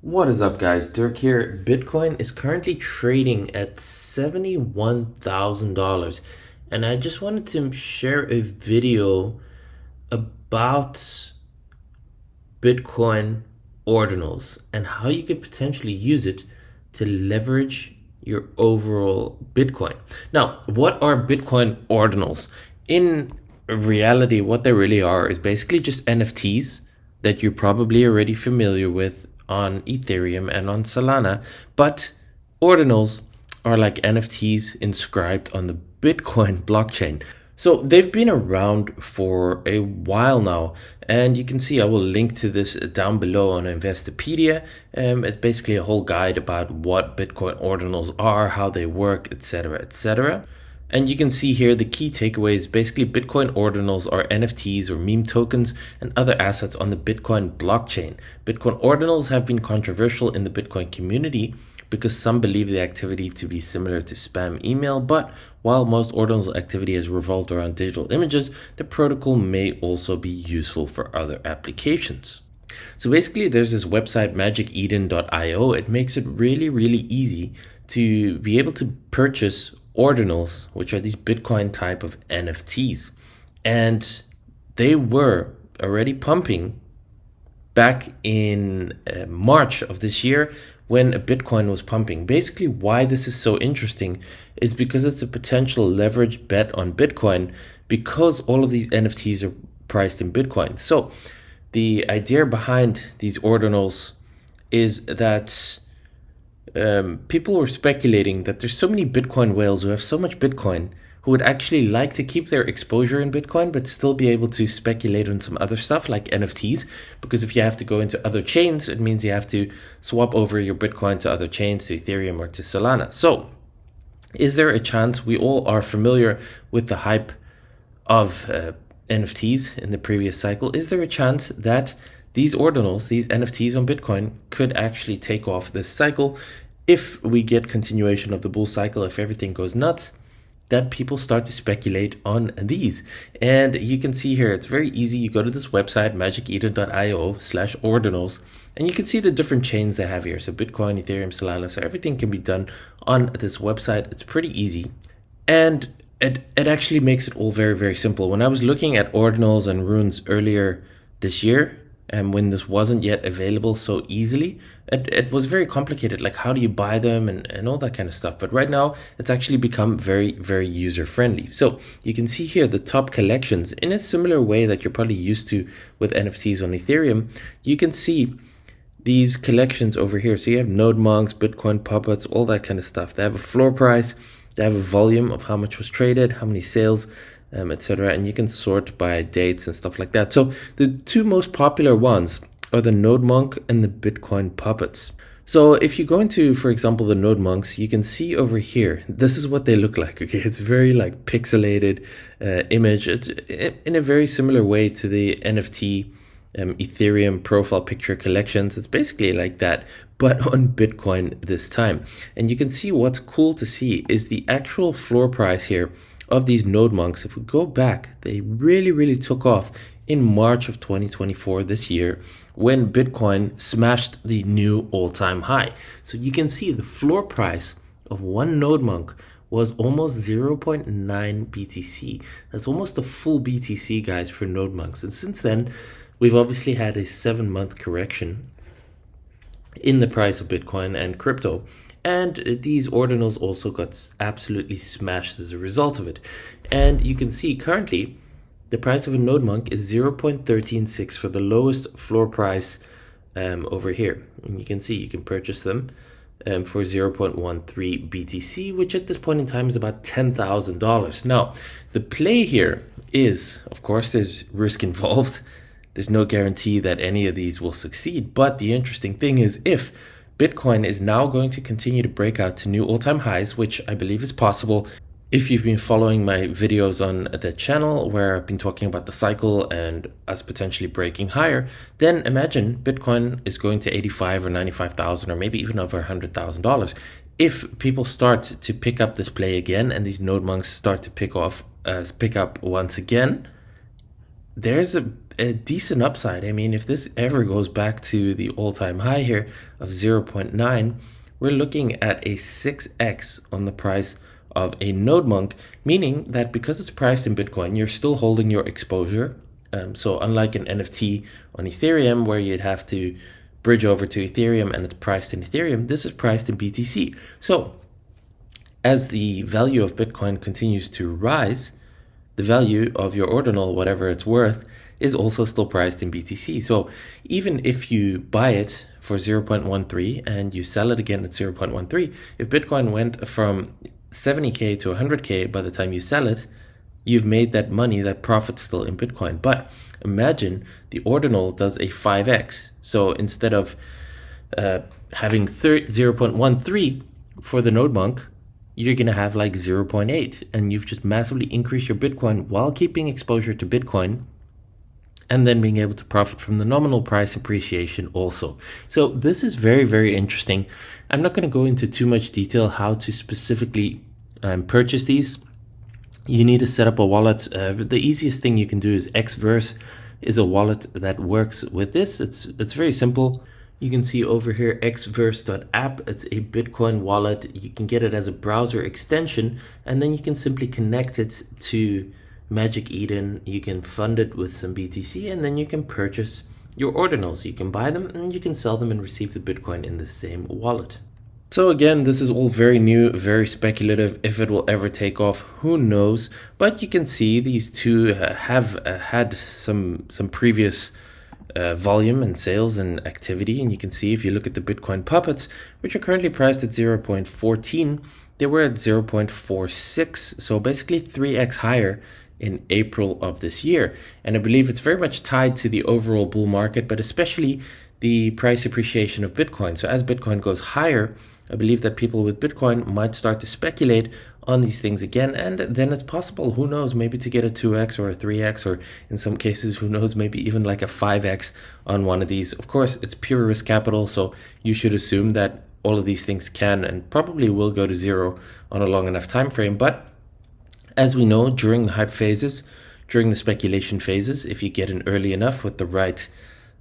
What is up, guys? Dirk here. Bitcoin is currently trading at $71,000, and I just wanted to share a video about Bitcoin ordinals and how you could potentially use it to leverage your overall Bitcoin. Now, what are Bitcoin ordinals? In reality, what they really are is basically just NFTs that you're probably already familiar with on Ethereum and on Solana, but ordinals are like NFTs inscribed on the Bitcoin blockchain. So they've been around for a while now, and you can see I will link to this down below on Investopedia. It's basically a whole guide about what Bitcoin ordinals are, how they work, etc., etc. And you can see here the key takeaways. Basically, Bitcoin ordinals are NFTs or meme tokens and other assets on the Bitcoin blockchain. Bitcoin ordinals have been controversial in the Bitcoin community because some believe the activity to be similar to spam email, but while most ordinals activity has revolved around digital images, the protocol may also be useful for other applications. So basically, there's this website magiceden.io. It makes it really easy to be able to purchase ordinals, which are these Bitcoin type of NFTs. And they were already pumping back in March of this year when Bitcoin was pumping. Basically, why this is so interesting is because it's a potential leverage bet on Bitcoin because all of these NFTs are priced in Bitcoin. So the idea behind these ordinals is that people were speculating that there's so many Bitcoin whales who have so much Bitcoin who would actually like to keep their exposure in Bitcoin but still be able to speculate on some other stuff like NFTs, because if you have to go into other chains, it means you have to swap over your Bitcoin to other chains, to Ethereum or to Solana. So is there a chance? We all are familiar with the hype of NFTs in the previous cycle. Is there a chance that these ordinals, these NFTs on Bitcoin, could actually take off this cycle if we get continuation of the bull cycle, if everything goes nuts, that people start to speculate on these? And you can see here, it's very easy. You go to this website, magiceden.io/ordinals, and you can see the different chains they have here. So Bitcoin, Ethereum, Solana, so everything can be done on this website. It's pretty easy. And it actually makes it all very simple. When I was looking at ordinals and runes earlier this year, and when this wasn't yet available so easily, it was very complicated. Like, how do you buy them and all that kind of stuff. But right now, it's actually become very user friendly. So you can see here the top collections in a similar way that you're probably used to with NFTs on Ethereum. You can see these collections over here. So you have Nodemonkes, Bitcoin puppets, all that kind of stuff. They have a floor price. They have a volume of how much was traded, how many sales, etc. And you can sort by dates and stuff like that. So the two most popular ones are the Nodemonk and the Bitcoin puppets. So if you go into, for example, the Nodemonks, you can see over here, this is what they look like. Okay, it's very like pixelated image. It's in a very similar way to the NFT Ethereum profile picture collections. It's basically like that, but on Bitcoin this time. And you can see what's cool to see is the actual floor price here of these Nodemonks. If we go back, they really took off in March of 2024 this year when Bitcoin smashed the new all-time high. So you can see the floor price of one Nodemonk was almost 0.9 BTC. That's almost a full BTC, guys, for Nodemonks. And since then, we've obviously had a 7-month correction in the price of Bitcoin and crypto. And these ordinals also got absolutely smashed as a result of it. And you can see currently the price of a Nodemonk is 0.136 for the lowest floor price over here. And you can see you can purchase them for 0.13 BTC, which at this point in time is about $10,000. Now, the play here is, of course, there's risk involved. There's no guarantee that any of these will succeed. But the interesting thing is, if Bitcoin is now going to continue to break out to new all-time highs, which I believe is possible. If you've been following my videos on the channel where I've been talking about the cycle and us potentially breaking higher, then imagine Bitcoin is going to 85 or 95,000 or maybe even over $100,000. If people start to pick up this play again and these Nodemonks start to pick up once again, there's a a decent upside. I mean, if this ever goes back to the all-time high here of 0.9, we're looking at a 6x on the price of a Nodemonk, meaning that because it's priced in Bitcoin, you're still holding your exposure. So unlike an NFT on Ethereum, where you'd have to bridge over to Ethereum and it's priced in Ethereum, this is priced in BTC. So as the value of Bitcoin continues to rise, the value of your ordinal, whatever it's worth, is also still priced in BTC. So even if you buy it for 0.13 and you sell it again at 0.13, if Bitcoin went from 70K to 100K by the time you sell it, you've made that money, that profit still in Bitcoin. But imagine the ordinal does a 5x. So instead of having 0.13 for the Nodemonk, you're going to have like 0.8, and you've just massively increased your Bitcoin while keeping exposure to Bitcoin and then being able to profit from the nominal price appreciation also. So this is very, very interesting. I'm not going to go into too much detail how to specifically purchase these. You need to set up a wallet. The easiest thing you can do is Xverse is a wallet that works with this. It's very simple. You can see over here xverse.app. It's a Bitcoin wallet. You can get it as a browser extension, and then you can simply connect it to Magic Eden. You can fund it with some BTC, and then you can purchase your ordinals. You can buy them and you can sell them and receive the Bitcoin in the same wallet. So again, this is all very new, very speculative. If it will ever take off, who knows? But you can see these two have had some previous volume and sales and activity. And you can see if you look at the Bitcoin puppets, which are currently priced at 0.14, they were at 0.46. So basically 3x higher in April of this year. And I believe it's very much tied to the overall bull market, but especially the price appreciation of Bitcoin. So as Bitcoin goes higher, I believe that people with Bitcoin might start to speculate on these things again, and then it's possible, who knows, maybe to get a 2x or a 3x, or in some cases, who knows, maybe even like a 5x on one of these. Of course, it's pure risk capital, so you should assume that all of these things can and probably will go to zero on a long enough time frame. But as we know, during the hype phases, during the speculation phases, if you get in early enough with the right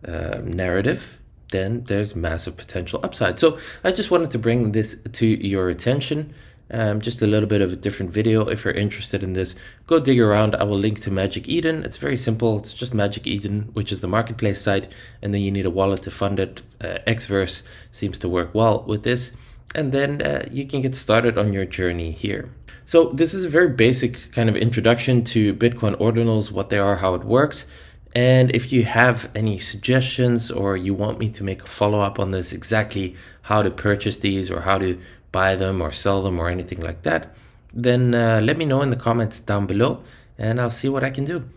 narrative, then there's massive potential upside. So I just wanted to bring this to your attention. Just a little bit of a different video. If you're interested in this, go dig around. I will link to Magic Eden. It's very simple. It's just Magic Eden, which is the marketplace site, and then you need a wallet to fund it. Xverse seems to work well with this, and then you can get started on your journey here. So this is a very basic kind of introduction to Bitcoin ordinals, what they are, how it works. And if you have any suggestions, or you want me to make a follow-up on this, exactly how to purchase these or how to buy them or sell them or anything like that, then let me know in the comments down below and I'll see what I can do.